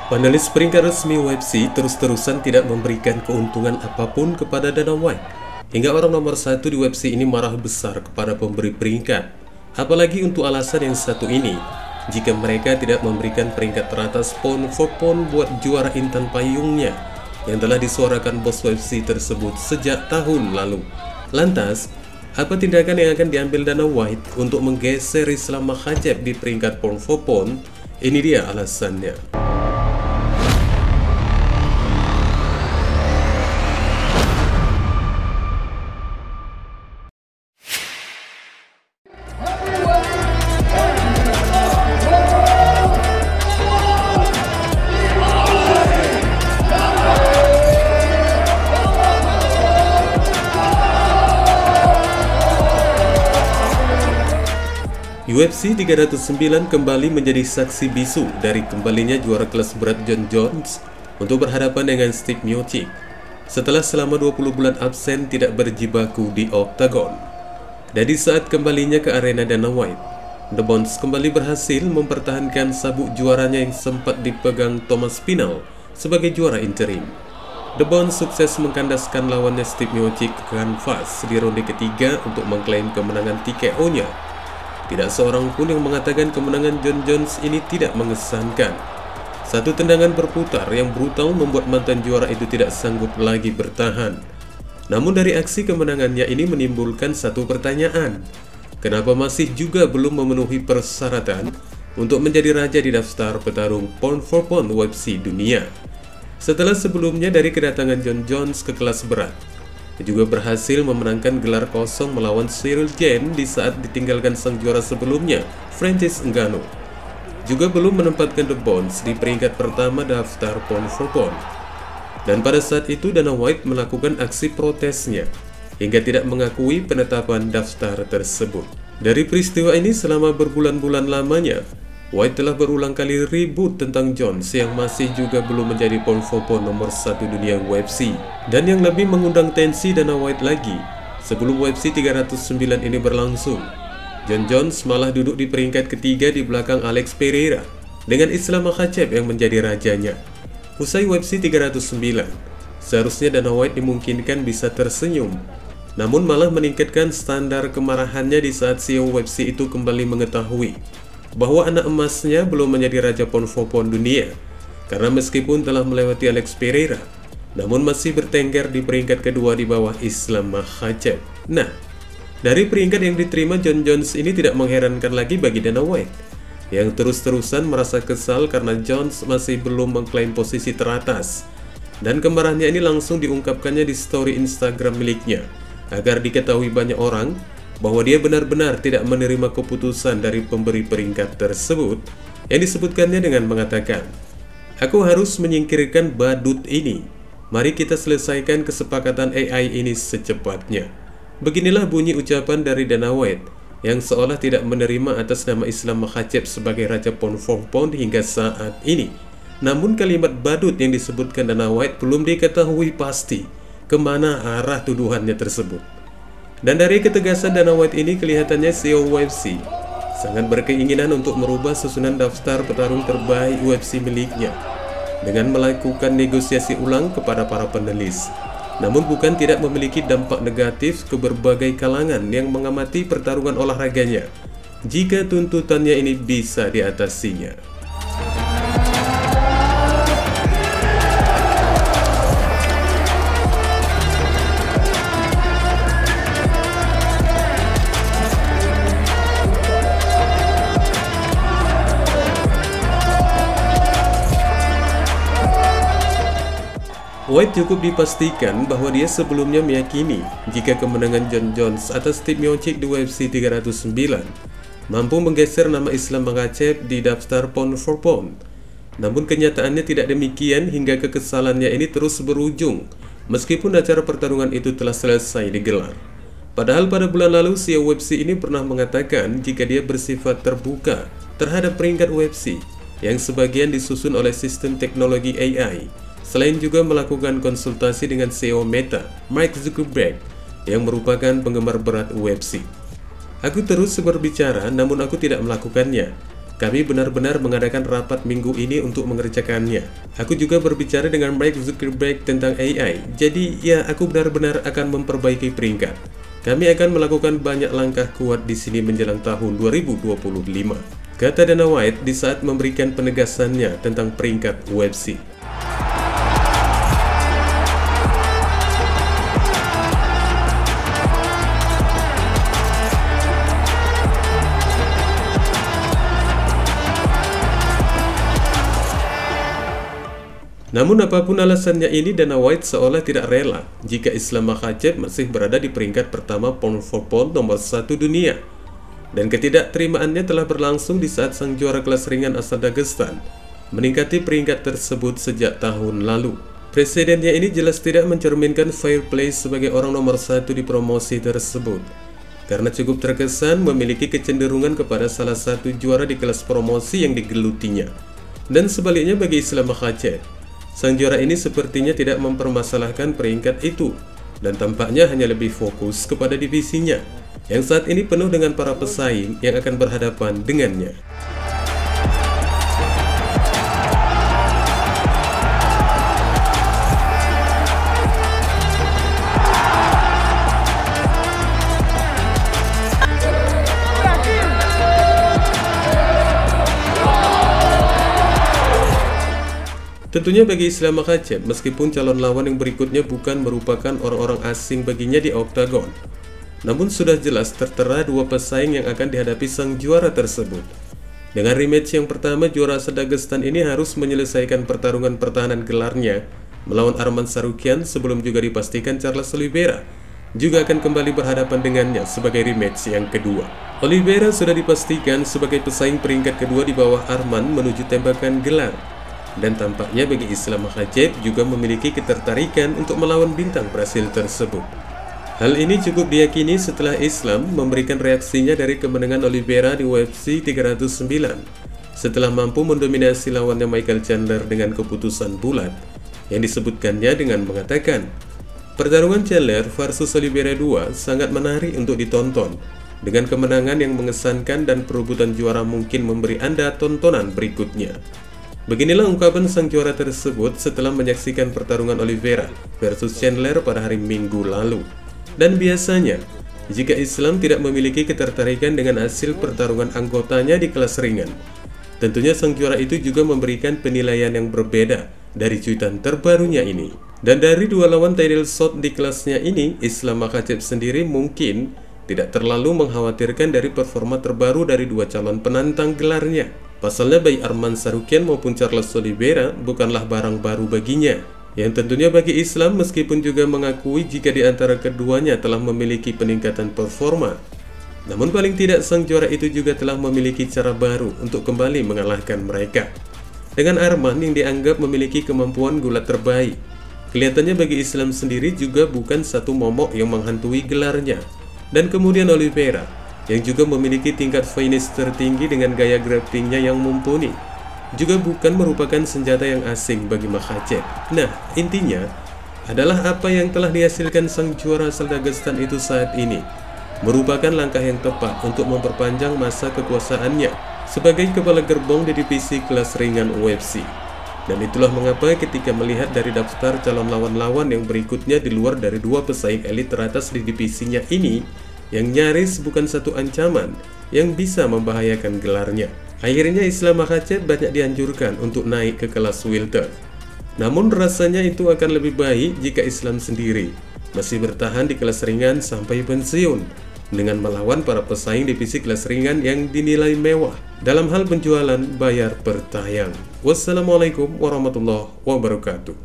Panelis peringkat resmi UFC terus-terusan tidak memberikan keuntungan apapun kepada Dana White. Hingga orang nomor satu di UFC ini marah besar kepada pemberi peringkat. Apalagi untuk alasan yang satu ini, jika mereka tidak memberikan peringkat teratas pound for pound buat juara intan payungnya yang telah disuarakan bos UFC tersebut sejak tahun lalu. Lantas, apa tindakan yang akan diambil Dana White untuk menggeser Islam Makhachev di peringkat pound for pound? Ini dia alasannya. UFC 309 kembali menjadi saksi bisu dari kembalinya juara kelas berat Jon Jones untuk berhadapan dengan Steve Miocic setelah selama 20 bulan absen tidak berjibaku di oktagon. Dan di saat kembalinya ke arena Dana White, The Bones kembali berhasil mempertahankan sabuk juaranya yang sempat dipegang Thomas Pinal sebagai juara interim. The Bones sukses mengkandaskan lawannya Steve Miocic ke kanvas di ronde ketiga untuk mengklaim kemenangan TKO-nya. Tidak seorang pun yang mengatakan kemenangan Jon Jones ini tidak mengesankan. Satu tendangan berputar yang brutal membuat mantan juara itu tidak sanggup lagi bertahan. Namun dari aksi kemenangannya ini menimbulkan satu pertanyaan. Kenapa masih juga belum memenuhi persyaratan untuk menjadi raja di daftar petarung pound for pound UFC dunia? Setelah sebelumnya dari kedatangan Jon Jones ke kelas berat, juga berhasil memenangkan gelar kosong melawan Ciryl Gane di saat ditinggalkan sang juara sebelumnya, Francis Ngannou. Juga belum menempatkan The Bones di peringkat pertama daftar pound for pound. Dan pada saat itu Dana White melakukan aksi protesnya hingga tidak mengakui penetapan daftar tersebut. Dari peristiwa ini selama berbulan-bulan lamanya, White telah berulang kali ribut tentang Jones yang masih juga belum menjadi pound for pound nomor 1 dunia UFC. Dan yang lebih mengundang tensi Dana White lagi, sebelum UFC 309 ini berlangsung, Jon Jones malah duduk di peringkat ketiga di belakang Alex Pereira dengan Islam Makhachev yang menjadi rajanya. Usai UFC 309, seharusnya Dana White dimungkinkan bisa tersenyum, namun malah meningkatkan standar kemarahannya di saat CEO UFC itu kembali mengetahui bahwa anak emasnya belum menjadi raja pound for pound dunia, karena meskipun telah melewati Alex Pereira, namun masih bertengger di peringkat kedua di bawah Islam Makhachev. Nah, dari peringkat yang diterima Jon Jones ini tidak mengherankan lagi bagi Dana White, yang terus-terusan merasa kesal karena Jones masih belum mengklaim posisi teratas. Dan kemarahannya ini langsung diungkapkannya di story Instagram miliknya, agar diketahui banyak orang bahwa dia benar-benar tidak menerima keputusan dari pemberi peringkat tersebut, yang disebutkannya dengan mengatakan, "Aku harus menyingkirkan badut ini. Mari kita selesaikan kesepakatan AI ini secepatnya." Beginilah bunyi ucapan dari Dana White yang seolah tidak menerima atas nama Islam Makhachev sebagai raja pound for pound hingga saat ini. Namun kalimat badut yang disebutkan Dana White belum diketahui pasti kemana arah tuduhannya tersebut. Dan dari ketegasan Dana White ini kelihatannya CEO UFC sangat berkeinginan untuk merubah susunan daftar petarung terbaik UFC miliknya dengan melakukan negosiasi ulang kepada para panelis. Namun bukan tidak memiliki dampak negatif ke berbagai kalangan yang mengamati pertarungan olahraganya jika tuntutannya ini bisa diatasinya. White cukup dipastikan bahwa dia sebelumnya meyakini jika kemenangan Jon Jones atas Steve Miocic di UFC 309 mampu menggeser nama Islam Makhachev di daftar pound for pound. Namun kenyataannya tidak demikian hingga kekesalannya ini terus berujung meskipun acara pertarungan itu telah selesai digelar. Padahal pada bulan lalu CEO UFC ini pernah mengatakan jika dia bersifat terbuka terhadap peringkat UFC yang sebagian disusun oleh sistem teknologi AI. Selain juga melakukan konsultasi dengan CEO Meta, Mark Zuckerberg, yang merupakan penggemar berat UFC. "Aku terus berbicara, namun aku tidak melakukannya. Kami benar-benar mengadakan rapat minggu ini untuk mengerjakannya. Aku juga berbicara dengan Mark Zuckerberg tentang AI, jadi ya aku benar-benar akan memperbaiki peringkat. Kami akan melakukan banyak langkah kuat di sini menjelang tahun 2025, kata Dana White di saat memberikan penegasannya tentang peringkat UFC. Namun apapun alasannya ini, Dana White seolah tidak rela jika Islam Makhachev masih berada di peringkat pertama pound for pound nomor 1 dunia. Dan ketidakterimaannya telah berlangsung di saat sang juara kelas ringan asal Dagestan meningkati peringkat tersebut sejak tahun lalu. Presidennya ini jelas tidak mencerminkan fair play sebagai orang nomor 1 di promosi tersebut, karena cukup terkesan memiliki kecenderungan kepada salah satu juara di kelas promosi yang digelutinya. Dan sebaliknya bagi Islam Makhachev, sang juara ini sepertinya tidak mempermasalahkan peringkat itu dan tampaknya hanya lebih fokus kepada divisinya yang saat ini penuh dengan para pesaing yang akan berhadapan dengannya. Tentunya bagi Islam Makhachev, meskipun calon lawan yang berikutnya bukan merupakan orang-orang asing baginya di oktagon, namun sudah jelas tertera dua pesaing yang akan dihadapi sang juara tersebut. Dengan rematch yang pertama, juara asal Dagestan ini harus menyelesaikan pertarungan pertahanan gelarnya melawan Arman Tsarukyan sebelum juga dipastikan Charles Oliveira juga akan kembali berhadapan dengannya sebagai rematch yang kedua. Oliveira sudah dipastikan sebagai pesaing peringkat kedua di bawah Arman menuju tembakan gelar. Dan tampaknya bagi Islam Makhachev juga memiliki ketertarikan untuk melawan bintang Brasil tersebut. Hal ini cukup diyakini setelah Islam memberikan reaksinya dari kemenangan Oliveira di UFC 309 setelah mampu mendominasi lawannya Michael Chandler dengan keputusan bulat, yang disebutkannya dengan mengatakan, pertarungan Chandler versus Oliveira 2 sangat menarik untuk ditonton, dengan kemenangan yang mengesankan dan perebutan juara mungkin memberi Anda tontonan berikutnya. Beginilah ungkapan sang juara tersebut setelah menyaksikan pertarungan Oliveira versus Chandler pada hari Minggu lalu. Dan biasanya, jika Islam tidak memiliki ketertarikan dengan hasil pertarungan anggotanya di kelas ringan, tentunya sang juara itu juga memberikan penilaian yang berbeda dari cuitan terbarunya ini. Dan dari dua lawan title shot di kelasnya ini, Islam Makhachev sendiri mungkin tidak terlalu mengkhawatirkan dari performa terbaru dari dua calon penantang gelarnya. Pasalnya baik Arman Tsarukyan maupun Charles Oliveira bukanlah barang baru baginya, yang tentunya bagi Islam meskipun juga mengakui jika di antara keduanya telah memiliki peningkatan performa. Namun paling tidak sang juara itu juga telah memiliki cara baru untuk kembali mengalahkan mereka. Dengan Arman yang dianggap memiliki kemampuan gulat terbaik, kelihatannya bagi Islam sendiri juga bukan satu momok yang menghantui gelarnya. Dan kemudian Oliveira yang juga memiliki tingkat finish tertinggi dengan gaya grapplingnya yang mumpuni, juga bukan merupakan senjata yang asing bagi Makhachev. Nah, intinya adalah apa yang telah dihasilkan sang juara asal Dagestan itu saat ini merupakan langkah yang tepat untuk memperpanjang masa kekuasaannya sebagai kepala gerbong di divisi kelas ringan UFC. Dan itulah mengapa ketika melihat dari daftar calon lawan-lawan yang berikutnya di luar dari dua pesaing elit teratas di divisinya ini, yang nyaris bukan satu ancaman yang bisa membahayakan gelarnya, akhirnya Islam Makhachev banyak dianjurkan untuk naik ke kelas welter. Namun rasanya itu akan lebih baik jika Islam sendiri masih bertahan di kelas ringan sampai pensiun, dengan melawan para pesaing divisi kelas ringan yang dinilai mewah dalam hal penjualan bayar per tayang. Wassalamualaikum warahmatullahi wabarakatuh.